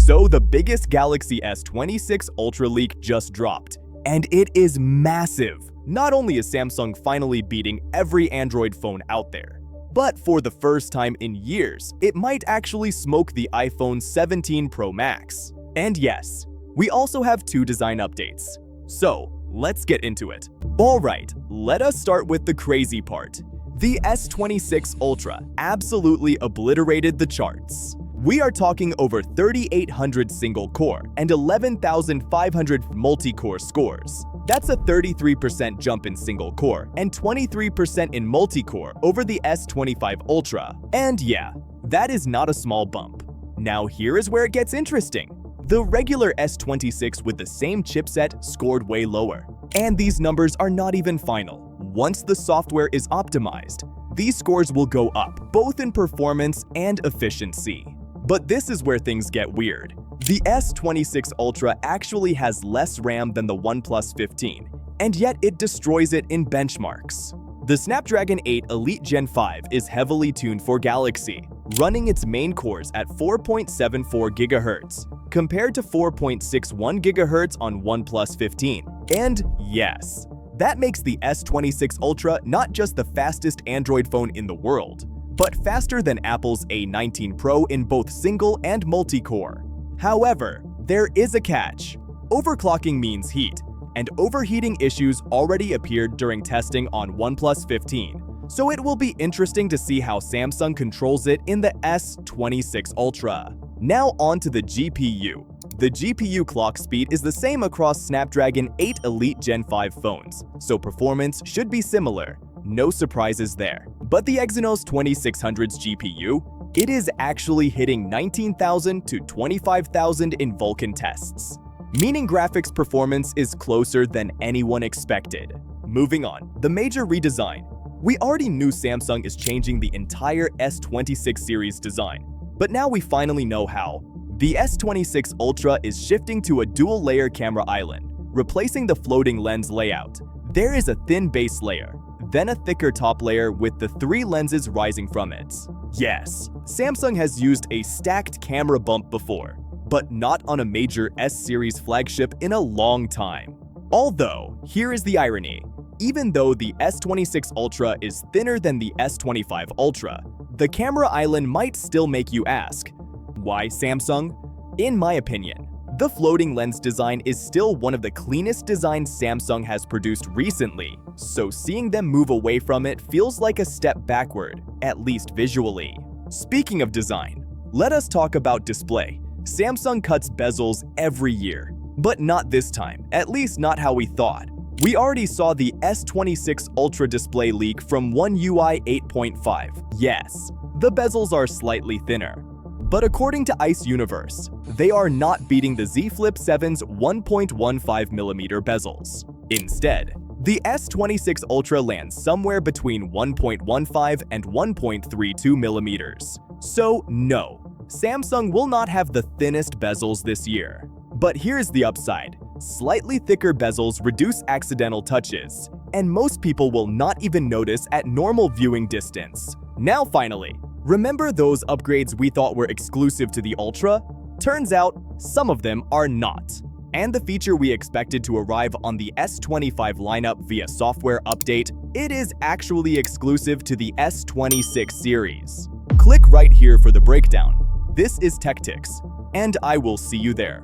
So the biggest Galaxy S26 Ultra leak just dropped, and it is massive. Not only is Samsung finally beating every Android phone out there, but for the first time in years, it might actually smoke the iPhone 17 Pro Max. And yes, we also have 2 design updates. So, let's get into it. Alright, let us start with the crazy part. The S26 Ultra absolutely obliterated the charts. We are talking over 3,800 single-core and 11,500 multi-core scores. That's a 33% jump in single-core and 23% in multi-core over the S25 Ultra. And yeah, that is not a small bump. Now here is where it gets interesting. The regular S26 with the same chipset scored way lower. And these numbers are not even final. Once the software is optimized, these scores will go up, both in performance and efficiency. But this is where things get weird. The S26 Ultra actually has less RAM than the OnePlus 15, and yet it destroys it in benchmarks. The Snapdragon 8 Elite Gen 5 is heavily tuned for Galaxy, running its main cores at 4.74 GHz, compared to 4.61 GHz on OnePlus 15. And yes, that makes the S26 Ultra not just the fastest Android phone in the world, but faster than Apple's A19 Pro in both single and multi-core. However, there is a catch. Overclocking means heat, and overheating issues already appeared during testing on OnePlus 15, so it will be interesting to see how Samsung controls it in the S26 Ultra. Now on to the GPU. The GPU clock speed is the same across Snapdragon 8 Elite Gen 5 phones, so performance should be similar. No surprises there. But the Exynos 2600's GPU, it is actually hitting 19,000 to 25,000 in Vulkan tests, meaning graphics performance is closer than anyone expected. Moving on, the major redesign. We already knew Samsung is changing the entire S26 series design, but now we finally know how. The S26 Ultra is shifting to a dual-layer camera island, replacing the floating lens layout. There is a thin base layer, then a thicker top layer with the 3 lenses rising from it. Yes, Samsung has used a stacked camera bump before, but not on a major S-series flagship in a long time. Although, here is the irony. Even though the S26 Ultra is thinner than the S25 Ultra, the camera island might still make you ask, why Samsung? In my opinion, the floating lens design is still one of the cleanest designs Samsung has produced recently, so seeing them move away from it feels like a step backward, at least visually. Speaking of design, let us talk about display. Samsung cuts bezels every year, but not this time, at least not how we thought. We already saw the S26 Ultra display leak from One UI 8.5. Yes, the bezels are slightly thinner. But according to Ice Universe, they are not beating the Z Flip 7's 1.15mm bezels. Instead, the S26 Ultra lands somewhere between 1.15 and 1.32mm. So no, Samsung will not have the thinnest bezels this year. But here's the upside. Slightly thicker bezels reduce accidental touches, and most people will not even notice at normal viewing distance. Now finally, remember those upgrades we thought were exclusive to the Ultra? Turns out, some of them are not. And the feature we expected to arrive on the S25 lineup via software update, it is actually exclusive to the S26 series. Click right here for the breakdown. This is Techtics, and I will see you there.